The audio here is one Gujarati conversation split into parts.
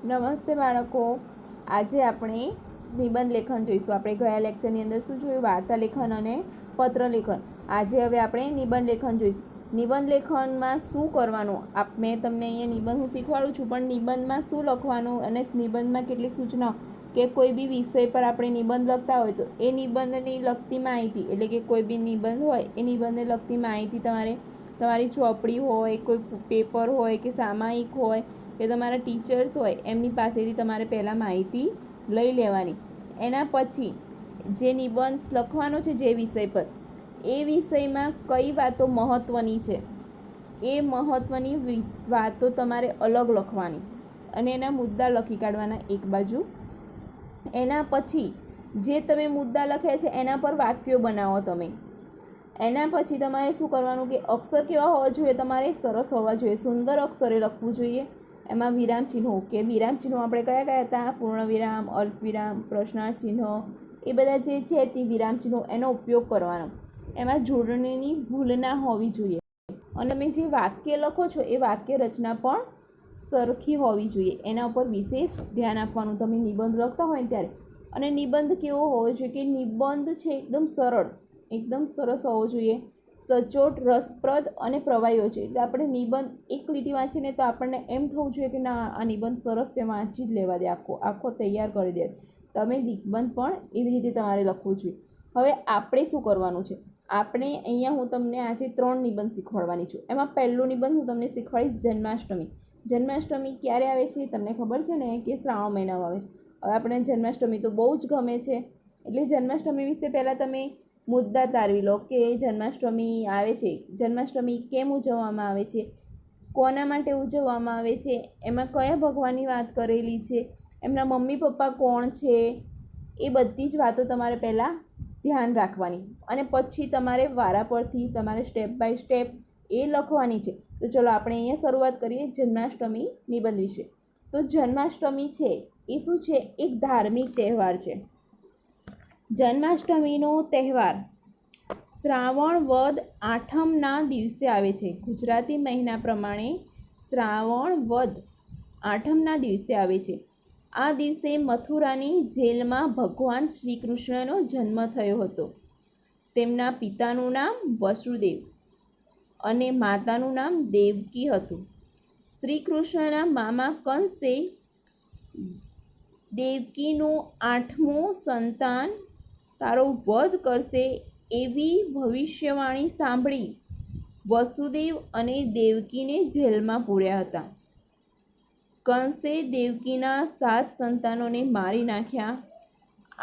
નમસ્તે બાળકો, આજે આપણે નિબંધ લેખન જોઈશું. આપણે ગયા લેક્ચરની અંદર શું જોયું? વાર્તા લેખન અને પત્ર લેખન. આજે હવે આપણે નિબંધ લેખન જોઈશું. નિબંધ લેખનમાં શું કરવાનું, મેં તમને અહીંયા નિબંધ હું શીખવાડું છું, પણ નિબંધમાં શું લખવાનું અને નિબંધમાં કેટલીક સૂચનાઓ કે કોઈ બી વિષય પર આપણે નિબંધ લખતા હોય તો એ નિબંધની લગતી માહિતી, એટલે કે કોઈ બી નિબંધ હોય એ નિબંધને લગતી માહિતી તમારી ચોપડી હોય, કોઈ પેપર હોય કે સામાયિક હોય કે તમારા ટીચર્સ હોય એમની પાસેથી તમારે પહેલાં માહિતી લઈ લેવાની. એના પછી જે નિબંધ લખવાનો છે જે વિષય પર, એ વિષયમાં કઈ વાતો મહત્ત્વની છે એ મહત્ત્વની વાતો તમારે અલગ લખવાની અને એના મુદ્દા લખી કાઢવાના એક બાજુ. એના પછી જે તમે મુદ્દા લખ્યા છે એના પર વાક્યો બનાવો તમે. એના પછી તમારે શું કરવાનું કે અક્ષર કેવા હોવા જોઈએ? તમારે સરસ હોવા જોઈએ, સુંદર અક્ષરે લખવું જોઈએ. એમાં વિરામ ચિહ્નો, કે વિરામ ચિહ્નો આપણે કયા હતા? પૂર્ણ વિરામ, અલ્પ વિરામ, પ્રશ્નાર્થ ચિહ્ન, એ બધા જે છે તે વિરામ ચિહ્નો એનો ઉપયોગ કરવાનો. એમાં જોડણીની ભૂલ ના હોવી જોઈએ અને તમે જે વાક્ય લખો છો એ વાક્ય રચના પણ સરખી હોવી જોઈએ. એના ઉપર વિશેષ ધ્યાન આપવાનું તમે નિબંધ લખતા હોય ને ત્યારે. અને નિબંધ કેવો હોવો જોઈએ? કે નિબંધ છે એકદમ સરળ, એકદમ સરસ હોવો જોઈએ, સચોટ, રસપ્રદ અને પ્રવાહી છે. એટલે આપણે નિબંધ એક લીટી વાંચીને તો આપણને એમ થવું જોઈએ કે ના, આ નિબંધ સરસ છે, વાંચી જ લેવા દે, આખો તૈયાર કરી દે. તમે નિબંધ પણ એવી રીતે તમારે લખવું જોઈએ. હવે આપણે શું કરવાનું છે? આપણે અહીંયા હું તમને આજે 3 નિબંધ શીખવાડવાની છું. એમાં પહેલું નિબંધ હું તમને શીખવાડીશ જન્માષ્ટમી. જન્માષ્ટમી ક્યારે આવે છે તમને ખબર છે ને? કે શ્રાવણ મહિનામાં આવે છે. હવે આપણે જન્માષ્ટમી તો બહુ જ ગમે છે, એટલે જન્માષ્ટમી વિશે પહેલાં તમે મુદ્દા તારવી લો કે જન્માષ્ટમી આવે છે, જન્માષ્ટમી કેમ ઉજવવામાં આવે છે, કોના માટે ઉજવવામાં આવે છે, એમાં કયા ભગવાનની વાત કરેલી છે, એમના મમ્મી પપ્પા કોણ છે, એ બધી જ વાતો તમારે પહેલાં ધ્યાન રાખવાની અને પછી તમારે વારા પરથી તમારે સ્ટેપ બાય સ્ટેપ એ લખવાની છે. તો ચલો આપણે અહીંયા શરૂઆત કરીએ જન્માષ્ટમી નિબંધ વિશે. તો જન્માષ્ટમી છે એ શું છે? એક ધાર્મિક તહેવાર છે. જન્માષ્ટમીનો તહેવાર શ્રાવણ વદ આઠમના દિવસે આવે છે. ગુજરાતી મહિના પ્રમાણે શ્રાવણ વદ આઠમના દિવસે આવે છે. આ દિવસે મથુરાની જેલમાં ભગવાન શ્રી કૃષ્ણનો જન્મ થયો હતો. તેમના પિતાનું નામ વસુદેવ અને માતાનું નામ દેવકી હતું. શ્રી કૃષ્ણના મામા કંસે દેવકીનું 8મું સંતાન તારો વધ કરશે એવી ભવિષ્યવાણી સાંભળી વસુદેવ અને દેવકીને જેલમાં પૂર્યા હતા. કંસે દેવકીના 7 સંતાનોને મારી નાખ્યા.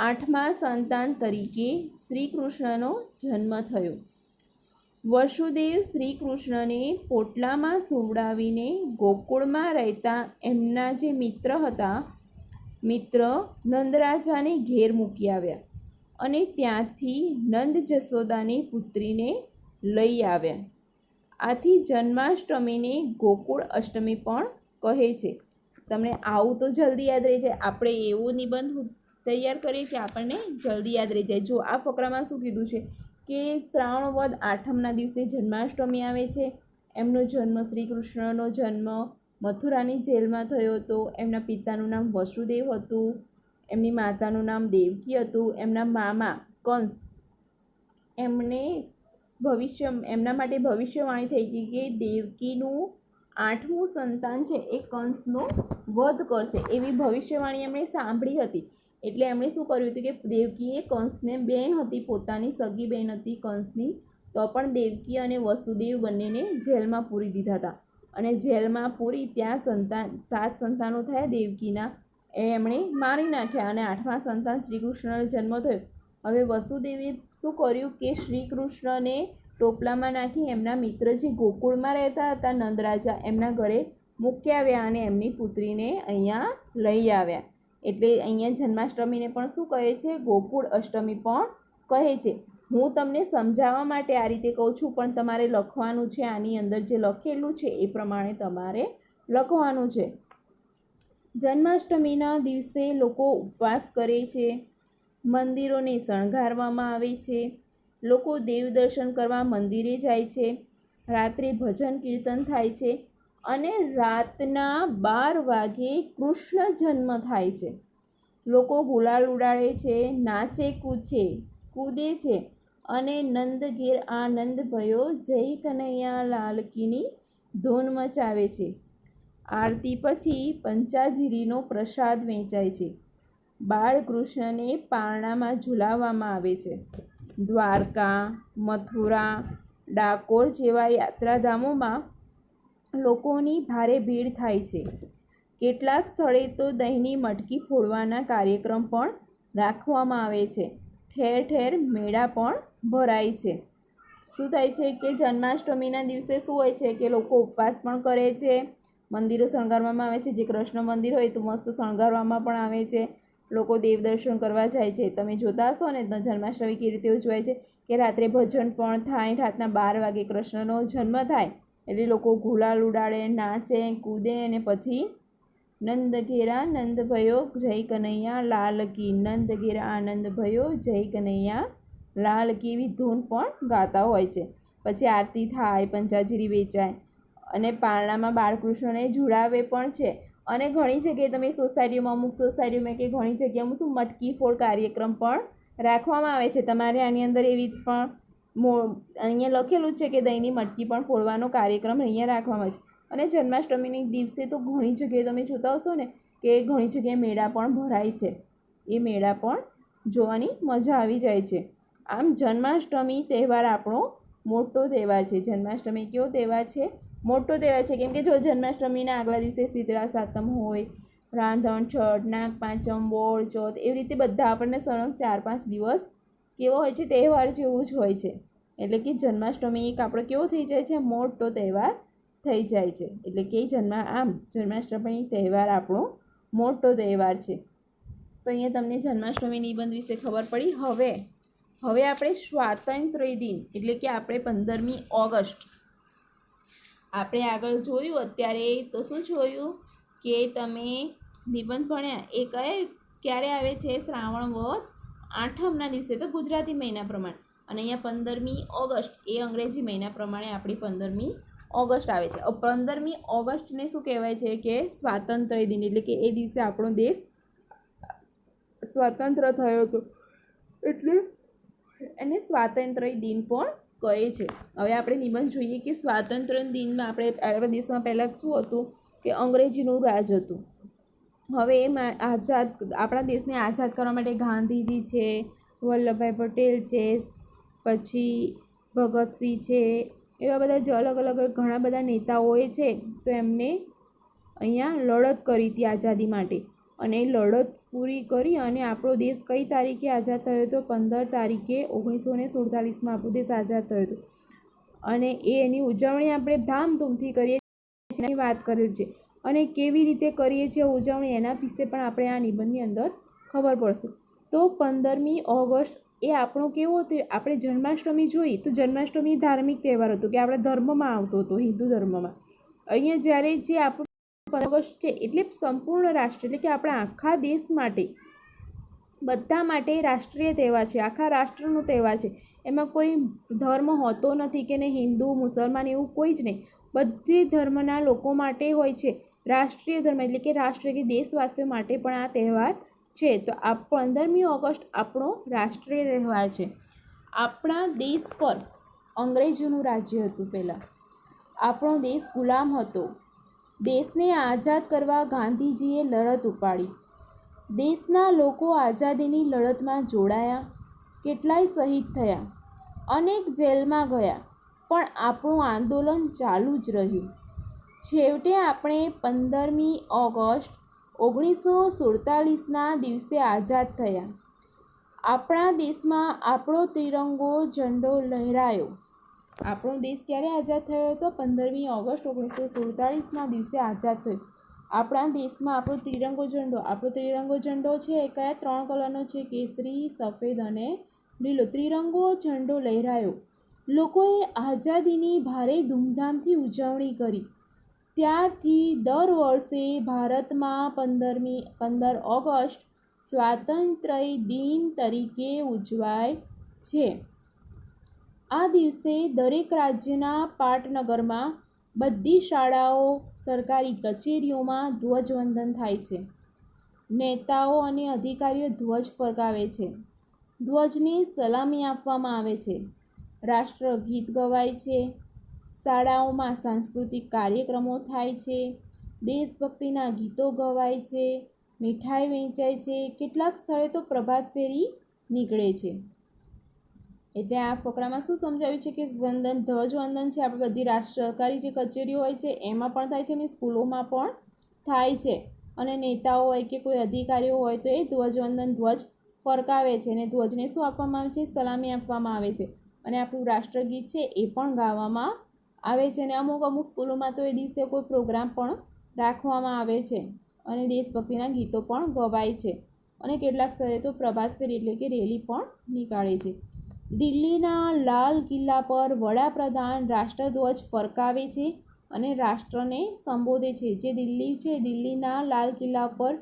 8મા સંતાન તરીકે શ્રી કૃષ્ણનો જન્મ થયો. વસુદેવ શ્રી કૃષ્ણને પોટલામાં સુવડાવીને ગોકુળમાં રહેતા એમના જે મિત્ર હતા, મિત્ર નંદરાજાને ઘેર મૂકી આવ્યા અને ત્યાંથી નંદ જશોદાની પુત્રીને લઈ આવ્યા. આથી જન્માષ્ટમીને ગોકુળ અષ્ટમી પણ કહે છે. તમને આવું તો જલ્દી યાદ રહી જાય. આપણે એવો નિબંધ તૈયાર કરીએ કે આપણને જલ્દી યાદ રહી જાય. જો આ ફકરામાં શું કીધું છે કે શ્રાવણ વદ આઠમના દિવસે જન્માષ્ટમી આવે છે. એમનો જન્મ, શ્રી કૃષ્ણનો જન્મ મથુરાની જેલમાં થયો હતો. એમના પિતાનું નામ વસુદેવ હતું, એમની માતાનું નામ દેવકી હતું. એમના મામા કંસ, એમના માટે ભવિષ્યવાણી થઈ ગઈ કે દેવકીનું 8મું સંતાન છે એ કંસનો વધ કરશે, એવી ભવિષ્યવાણી એમણે સાંભળી હતી. એટલે એમણે શું કર્યું હતું કે દેવકીએ કંસને બેન હતી, પોતાની સગી બેન હતી કંસની, તો પણ દેવકી અને વસુદેવ બંનેને જેલમાં પૂરી દીધા હતા. અને જેલમાં પૂરી ત્યાં 7 સંતાનો થયા દેવકીના, એ એમણે મારી નાખ્યા અને 8મા સંતાન શ્રી કૃષ્ણનો જન્મ થયો. હવે વસુદેવે શું કર્યું કે શ્રી કૃષ્ણને ટોપલામાં નાખી એમના મિત્ર જે ગોકુળમાં રહેતા હતા નંદરાજા, એમના ઘરે મૂકી આવ્યા અને એમની પુત્રીને અહીંયા લઈ આવ્યા. એટલે અહીંયા જન્માષ્ટમીને પણ શું કહે છે? ગોકુળ અષ્ટમી પણ કહે છે. હું તમને સમજાવવા માટે આ રીતે કહું છું, પણ તમારે લખવાનું છે. આની અંદર જે લખેલું છે એ પ્રમાણે તમારે લખવાનું છે. જન્માષ્ટમીના દિવસે લોકો ઉપવાસ કરે છે, મંદિરોને શણગારવામાં આવે છે, લોકો દેવ દર્શન કરવા મંદિરે જાય છે, રાત્રે ભજન કીર્તન થાય છે અને રાતના 12 વાગે કૃષ્ણ જન્મ થાય છે. લોકો ગુલાલ ઉડાડે છે, નાચે કૂદે છે અને નંદ ઘેર આનંદ ભયો જય કનૈયા લાલ કીની ધૂન મચાવે છે. આરતી પછી પંચાજીરીનો પ્રસાદ વહેંચાય છે. બાળકૃષ્ણને પારણામાં ઝુલાવવામાં આવે છે. દ્વારકા, મથુરા, ડાકોર જેવા યાત્રાધામોમાં લોકોની ભારે ભીડ થાય છે. કેટલાક સ્થળે તો દહીંની મટકી ફોડવાના કાર્યક્રમ પણ રાખવામાં આવે છે. ઠેર ઠેર મેળા પણ ભરાય છે. શું થાય છે કે જન્માષ્ટમીના દિવસે શું હોય છે કે લોકો ઉપવાસ પણ કરે છે, મંદિરો શણગારવામાં આવે છે. જે કૃષ્ણ મંદિર હોય તો મસ્ત શણગારવામાં પણ આવે છે. લોકો દેવ દર્શન કરવા જાય છે. તમે જોતા હશો ને જન્માષ્ટમી કેવી રીતે ઉજવાય છે કે રાત્રે ભજન પણ થાય. રાતના 12 વાગે કૃષ્ણનો જન્મ થાય એટલે લોકો ગુલાલ ઉડાડે, નાચે, કૂદે અને પછી નંદ ઘેરા નંદ ભયો જય કનૈયા લાલ કી, નંદ ઘેરા આનંદ ભયો જય કનૈયા લાલ કી એવી ધૂન પણ ગાતા હોય છે. પછી આરતી થાય, પંચાજીરી વેચાય અને પારણામાં બાળકૃષ્ણને ઝુલાવે પણ છે. અને ઘણી જગ્યાએ તમે સોસાયટીમાં, અમુક સોસાયટીમાં કે ઘણી જગ્યામાં શું મટકી ફોડ કાર્યક્રમ પણ રાખવામાં આવે છે. તમારે આની અંદર એવી પણ અહીંયા લખેલું છે કે દહીંની મટકી પણ ફોડવાનો કાર્યક્રમ અહીંયા રાખવામાં આવે છે. અને જન્માષ્ટમીની દિવસે તો ઘણી જગ્યાએ તમે જોતા હશો ને કે ઘણી જગ્યાએ મેળા પણ ભરાય છે. એ મેળા પણ જોવાની મજા આવી જાય છે. આમ જન્માષ્ટમી તહેવાર આપણો મોટો તહેવાર છે. જન્માષ્ટમી કેવો તહેવાર છે? મોટો તહેવાર છે. કેમ કે જો જન્માષ્ટમીના આગલા દિવસે શીતળા સાતમ હોય, રાંધણ છઠ, નાગપાંચમ, બોળ ચોથ, એવી રીતે બધા આપણને સળંગ 4-5 દિવસ કેવો હોય છે? તહેવાર જેવું જ હોય છે. એટલે કે જન્માષ્ટમી એક આપણો કેવો થઈ જાય છે? મોટો તહેવાર થઈ જાય છે. એટલે કે જન્માષ્ટમી તહેવાર આપણો મોટો તહેવાર છે. તો અહીંયા તમને જન્માષ્ટમી નિબંધ વિશે ખબર પડી. હવે આપણે સ્વાતંત્ર્ય દિન એટલે કે આપણે 15મી ઓગસ્ટ આપણે આગળ જોયું. અત્યારે તો શું જોયું કે તમે નિબંધ ભણ્યા એ ક્યારે આવે છે? શ્રાવણ વદ આઠમના દિવસે, તો ગુજરાતી મહિના પ્રમાણે. અને અહીંયા 15મી ઓગસ્ટ એ અંગ્રેજી મહિના પ્રમાણે આપણી 15મી ઓગસ્ટ આવે છે. 15મી ઓગસ્ટને શું કહેવાય છે કે સ્વાતંત્ર્ય દિન, એટલે કે એ દિવસે આપણો દેશ સ્વતંત્ર થયો હતો એટલે એને સ્વાતંત્ર્ય દિન પણ કહે છે. હવે આપણે નિબંધ જોઈએ કે સ્વાતંત્ર્ય દિનમાં આપણા દેશમાં પહેલાં શું હતું કે અંગ્રેજીનું રાજ હતું. હવે આપણા દેશને આઝાદ કરવા માટે ગાંધીજી છે, વલ્લભભાઈ પટેલ છે, પછી ભગતસિંહ છે, એવા બધા અલગ અલગ ઘણા બધા નેતાઓએ છે. તો એમને અહીંયા લડત કરી હતી આઝાદી માટે. અને એ લડત પૂરી કરી અને આપણો દેશ કઈ તારીખે આઝાદ થયો હતો? 15 તારીખે 1947માં આપણો દેશ આઝાદ થયો હતો. અને એની ઉજવણી આપણે ધામધૂમથી કરીએ છીએ, વાત કરેલ છે. અને કેવી રીતે કરીએ છીએ ઉજવણી એના વિશે પણ આપણે આ નિબંધની અંદર ખબર પડશે. તો 15મી ઓગસ્ટ એ આપણો કેવો હતો? આપણે જન્માષ્ટમી જોઈ તો જન્માષ્ટમી ધાર્મિક તહેવાર હતો કે આપણા ધર્મમાં આવતો હતો, હિન્દુ ધર્મમાં. અહીંયા જ્યારે જે આપણો ઓગસ્ટ છે એટલે સંપૂર્ણ રાષ્ટ્ર, એટલે કે આપણા આખા દેશ માટે, બધા માટે રાષ્ટ્રીય તહેવાર છે. આખા રાષ્ટ્રનો તહેવાર છે. એમાં કોઈ ધર્મ હોતો નથી કે નહીં, હિન્દુ, મુસલમાન એવું કોઈ જ નહીં. બધી ધર્મના લોકો માટે હોય છે. રાષ્ટ્રીય ધર્મ એટલે કે રાષ્ટ્ર કે દેશવાસીઓ માટે પણ આ તહેવાર છે. તો આ 15મી ઓગસ્ટ આપણો રાષ્ટ્રીય તહેવાર છે. આપણા દેશ પર અંગ્રેજોનું રાજ્ય હતું. પહેલાં આપણો દેશ ગુલામ હતો. દેશને આઝાદ કરવા ગાંધીજીએ લડત ઉપાડી. દેશના લોકો આઝાદીની લડતમાં જોડાયા, કેટલાય શહીદ થયા, અનેક જેલમાં ગયા, પણ આપણું આંદોલન ચાલુ જ રહ્યું. છેવટે આપણે 15મી ઓગસ્ટ 1947ના દિવસે આઝાદ થયા. આપણા દેશમાં આપણો ત્રિરંગો ઝંડો લહેરાયો. આપણો દેશ ક્યારે આઝાદ થયો હતો? 15મી ઓગસ્ટ 1947ના દિવસે આઝાદ થયો. આપણા દેશમાં આપણો ત્રિરંગો ઝંડો છે એ કયા 3 કલરનો છે? કેસરી, સફેદ અને લીલો. ત્રિરંગો ઝંડો લહેરાયો. લોકોએ આઝાદીની ભારે ધૂમધામથી ઉજવણી કરી. ત્યારથી દર વર્ષે ભારતમાં 15 ઓગસ્ટ સ્વાતંત્ર્ય દિન તરીકે ઉજવાય છે. આ દિવસે દરેક રાજ્યના પાટનગરમાં બધી શાળાઓ, સરકારી કચેરીઓમાં ધ્વજવંદન થાય છે. નેતાઓ અને અધિકારીઓ ધ્વજ ફરકાવે છે. ધ્વજની સલામી આપવામાં આવે છે. રાષ્ટ્રગીત ગવાય છે. શાળાઓમાં સાંસ્કૃતિક કાર્યક્રમો થાય છે. દેશભક્તિના ગીતો ગવાય છે. મીઠાઈ વહેંચાય છે. કેટલાક સ્થળે તો પ્રભાત ફેરી નીકળે છે. એટલે આ ફકરામાં શું સમજાવ્યું છે કે ધ્વજવંદન છે આપણે બધી સરકારી જે કચેરીઓ હોય છે એમાં પણ થાય છે અને સ્કૂલોમાં પણ થાય છે. અને નેતાઓ હોય કે કોઈ અધિકારીઓ હોય તો એ ધ્વજ ફરકાવે છે અને ધ્વજને શું આપવામાં આવે છે? સલામી આપવામાં આવે છે. અને આપણું રાષ્ટ્રગીત છે એ પણ ગાવામાં આવે છે. અને અમુક સ્કૂલોમાં તો એ દિવસે કોઈ પ્રોગ્રામ પણ રાખવામાં આવે છે અને દેશભક્તિના ગીતો પણ ગવાય છે. અને કેટલાક સ્થળે તો પ્રભાત ફેરી એટલે કે રેલી પણ નીકાળે છે. દિલ્હીના લાલ કિલ્લા પર વડાપ્રધાન રાષ્ટ્રધ્વજ ફરકાવે છે અને રાષ્ટ્રને સંબોધે છે. જે દિલ્હી છે, દિલ્હીના લાલ કિલ્લા પર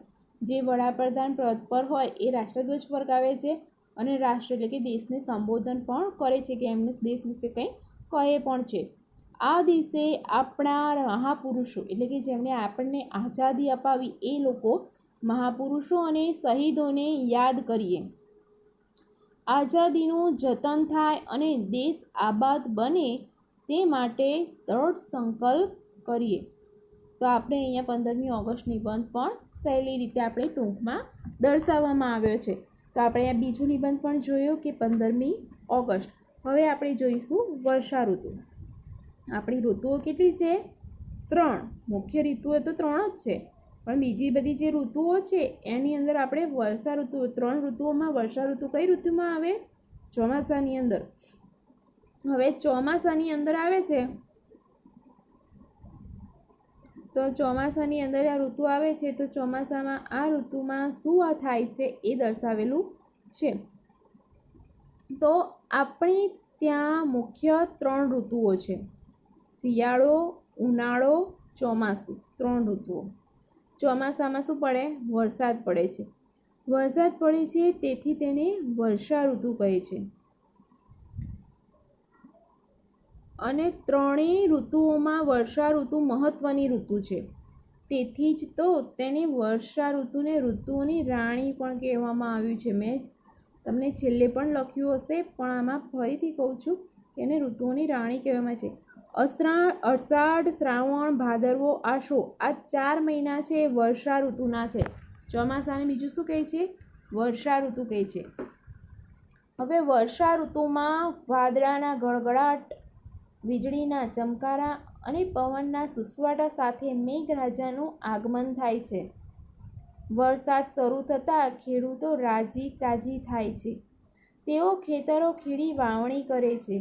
જે વડાપ્રધાન પદ પર હોય એ રાષ્ટ્રધ્વજ ફરકાવે છે અને રાષ્ટ્ર એટલે કે દેશને સંબોધન પણ કરે છે કે એમને દેશ વિશે કંઈ કહે પણ છે. આ દિવસે આપણા મહાપુરુષો એટલે કે જેમણે આપણને આઝાદી અપાવી એ લોકો મહાપુરુષો અને શહીદોને યાદ કરીએ. આઝાદીનું જતન થાય અને દેશ આબાદ બને તે માટે દૃઢ સંકલ્પ કરીએ. તો આપણે અહીંયા 15મી ઓગસ્ટ નિબંધ પણ સહેલી રીતે આપણે ટૂંકમાં દર્શાવવામાં આવ્યો છે. તો આપણે અહીંયા બીજો નિબંધ પણ જોયો કે 15મી ઓગસ્ટ. હવે આપણે જોઈશું વર્ષા ઋતુ. આપણી ઋતુઓ કેટલી છે? 3. મુખ્ય ઋતુઓ તો 3 જ છે, પણ બીજી બધી જે ઋતુઓ છે એની અંદર આપણે વર્ષા ઋતુ 3 ઋતુઓમાં વર્ષા ઋતુ કઈ ઋતુમાં આવે? ચોમાસાની અંદર. હવે ચોમાસાની અંદર આવે છે તો ચોમાસાની અંદર આ ઋતુ આવે છે તો ચોમાસામાં આ ઋતુમાં શું થાય છે એ દર્શાવેલું છે. તો આપણી ત્યાં મુખ્ય 3 ઋતુઓ છે: શિયાળો, ઉનાળો, ચોમાસું. 3 ઋતુઓ. ચોમાસામાં શું પડે? વરસાદ પડે છે. વરસાદ પડે છે તેથી તેને વર્ષા ઋતુ કહે છે. અને ત્રણેય ઋતુઓમાં વર્ષા ઋતુ મહત્ત્વની ઋતુ છે. તેથી જ તો તેને વર્ષા ઋતુને ઋતુઓની રાણી પણ કહેવામાં આવ્યું છે. મેં તમને છેલ્લે પણ લખ્યું હશે, પણ આમાં ફરીથી કહું છું કે એને ઋતુઓની રાણી કહેવામાં છે. અષાઢ, શ્રાવણ, ભાદરવો, આસો આ 4 મહિના છે વર્ષા ઋતુના છે. ચોમાસાને બીજું શું કહે છે? વર્ષા ઋતુ કહે છે. હવે વર્ષા ઋતુમાં વાદળાના ગડગડાટ, વીજળીના ચમકારા અને પવનના સુસવાટા સાથે મેઘરાજાનું આગમન થાય છે. વરસાદ શરૂ થતાં ખેડૂતો રાજી થાય છે. તેઓ ખેતરો ખેડી વાવણી કરે છે.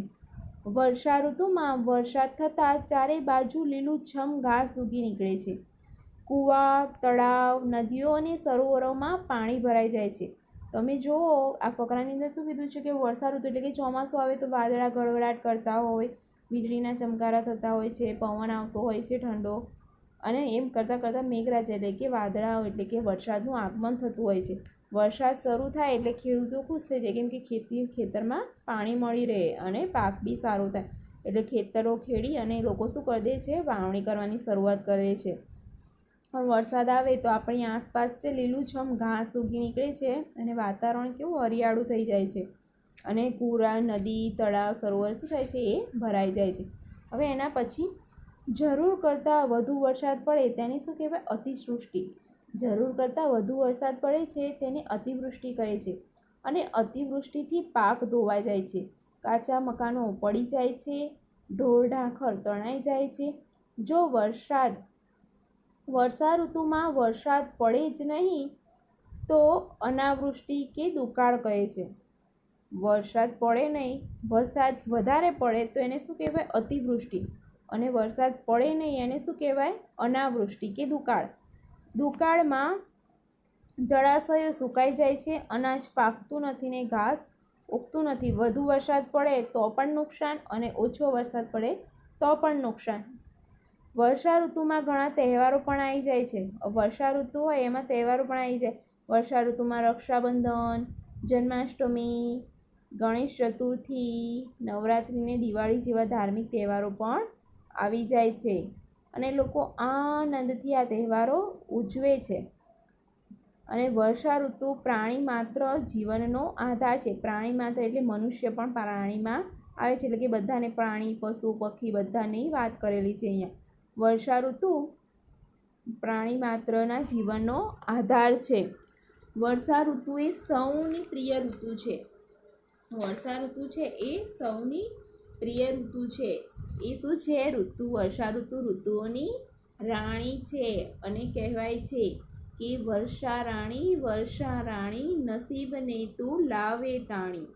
વર્ષા ઋતુમાં વરસાદ થતાં ચારે બાજુ લીલુંછમ ઘાસ ઉગી નીકળે છે. કૂવા, તળાવ, નદીઓ અને સરોવરોમાં પાણી ભરાઈ જાય છે. તમે જુઓ આ ફકરાની અંદર શું કીધું છે કે વર્ષા ઋતુ એટલે કે ચોમાસું આવે તો વાદળા ગડગડાટ કરતા હોય, વીજળીના ચમકારા થતા હોય છે, પવન આવતો હોય છે ઠંડો, અને એમ કરતાં મેઘરાજા એટલે કે વાદળાઓ એટલે કે વરસાદનું આગમન થતું હોય છે. વરસાદ શરૂ થાય એટલે ખેડૂતો ખુશ થઈ જાય, કેમ કે ખેતરમાં પાણી મળી રહે અને પાક બી સારો થાય. એટલે ખેતરો ખેડી અને લોકો શું કરી દે છે? વાવણી કરવાની શરૂઆત કરે છે. પણ વરસાદ આવે તો આપણી આસપાસ છે લીલુંછમ ઘાસ ઉગી નીકળે છે અને વાતાવરણ કેવું હરિયાળું થઈ જાય છે. અને કૂવા, નદી, તળાવ, સરોવર શું થાય છે? એ ભરાઈ જાય છે. હવે એના પછી જરૂર કરતાં વધુ વરસાદ પડે તેને શું કહેવાય? અતિવૃષ્ટિ. જરૂર કરતાં વધુ વરસાદ પડે છે તેને અતિવૃષ્ટિ કહે છે. અને અતિવૃષ્ટિથી પાક ધોવાઈ જાય છે, કાચા મકાનો પડી જાય છે, ઢોર ઢાંખર તણાઈ જાય છે. જો વર્ષા ઋતુમાં વરસાદ પડે જ નહીં તો અનાવૃષ્ટિ કે દુકાળ કહે છે. વરસાદ પડે નહીં, વરસાદ વધારે પડે તો એને શું કહેવાય? અતિવૃષ્ટિ. અને વરસાદ પડે નહીં એને શું કહેવાય? અનાવૃષ્ટિ કે દુકાળ. દુકાળમાં જળાશયો સુકાઈ જાય છે, અનાજ પાકતું નથી ને ઘાસ ઉગતું નથી. વધુ વરસાદ પડે તો પણ નુકસાન અને ઓછો વરસાદ પડે તો પણ નુકસાન. વર્ષા ઋતુમાં ઘણા તહેવારો પણ આવી જાય છે. વર્ષા ઋતુ હોય એમાં તહેવારો પણ આવી જાય. વર્ષા ઋતુમાં રક્ષાબંધન, જન્માષ્ટમી, ગણેશ ચતુર્થી, નવરાત્રિ ને દિવાળી જેવા ધાર્મિક તહેવારો પણ આવી જાય છે અને લોકો આનંદથી આ તહેવારો ઉજવે છે. અને વર્ષા ઋતુ પ્રાણી માત્ર જીવનનો આધાર છે. પ્રાણી માત્ર એટલે મનુષ્ય પણ પ્રાણીમાં આવે છે, એટલે કે બધાને પ્રાણી, પશુ, પક્ષી બધાની વાત કરેલી છે અહીંયા. વર્ષા ઋતુ પ્રાણી માત્રના જીવનનો આધાર છે. વર્ષા ઋતુ એ સૌની પ્રિય ઋતુ છે. વર્ષા ઋતુ છે એ સૌની પ્રિય ઋતુ છે. એ શું છે? ઋતુ. વર્ષા ઋતુ ઋતુઓની રાણી છે અને કહેવાય છે કે વર્ષા રાણી નસીબને તું લાવે તાણી.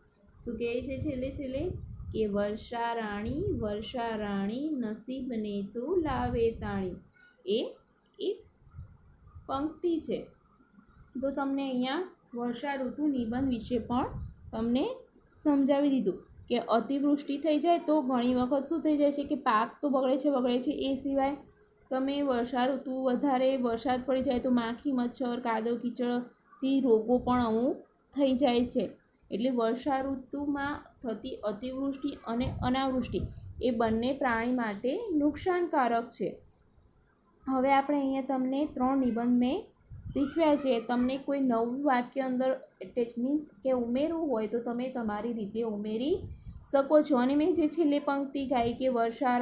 શું કહે છે છેલ્લે છેલ્લે? કે વર્ષા રાણી નસીબને તું લાવે તાણી. એ એક પંક્તિ છે. તો તમને અહીંયા વર્ષા ઋતુ નિબંધ વિશે પણ તમને સમજાવી દીધું કે અતિવૃષ્ટિ થઈ જાય તો ઘણી વખત શું થઈ જાય છે કે પાક તો બગડે છે. એ સિવાય તમે વર્ષા ઋતુ વધારે વરસાદ પડી જાય તો માખી, મચ્છર, કાદવ કીચડથી રોગો પણ અમુક થઈ જાય છે. એટલે વર્ષા ઋતુમાં થતી અતિવૃષ્ટિ અને અનાવૃષ્ટિ એ બંને પ્રાણી માટે નુકસાનકારક છે. હવે આપણે અહીંયા તમને 3 નિબંધ મેં શીખવ્યા છે. તમને કોઈ નવું વાક્ય અંદર એટેચ મીન્સ કે ઉમેરવું હોય તો તમે તમારી રીતે ઉમેરી શકો છો. અને મેં જે છેલ્લે પંક્તિ ગાઈ કે વર્ષા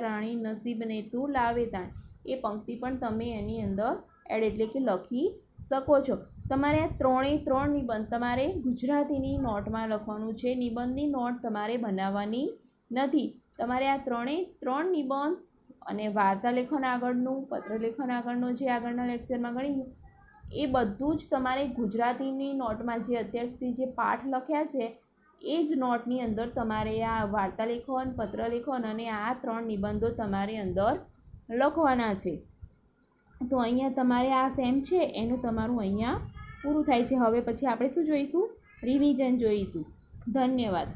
રાણી નસીબને તું લાવે તાણ, એ પંક્તિ પણ તમે એની અંદર એડ એટલે કે લખી શકો છો. તમારે આ 3 નિબંધ તમારે ગુજરાતીની નોટમાં લખવાનું છે. નિબંધની નોટ તમારે બનાવવાની નથી. તમારે આ 3 નિબંધ અને વાર્તા લેખન આગળનું, પત્ર લેખન આગળનું જે આગળના લેક્ચરમાં ગણ્યું એ બધું જ તમારે ગુજરાતીની નોટમાં જે અત્યાર સુધી જે પાઠ લખ્યા છે એ જ નોટની અંદર તમારે આ વાર્તા લેખન, પત્ર લેખન અને આ 3 નિબંધો તમારે અંદર લખવાના છે. તો અહીંયા તમારે આ સેમ છે એનું તમારું અહીંયા પૂરું થાય છે. હવે પછી આપણે શું જોઈશું? રિવિઝન જોઈશું. ધન્યવાદ.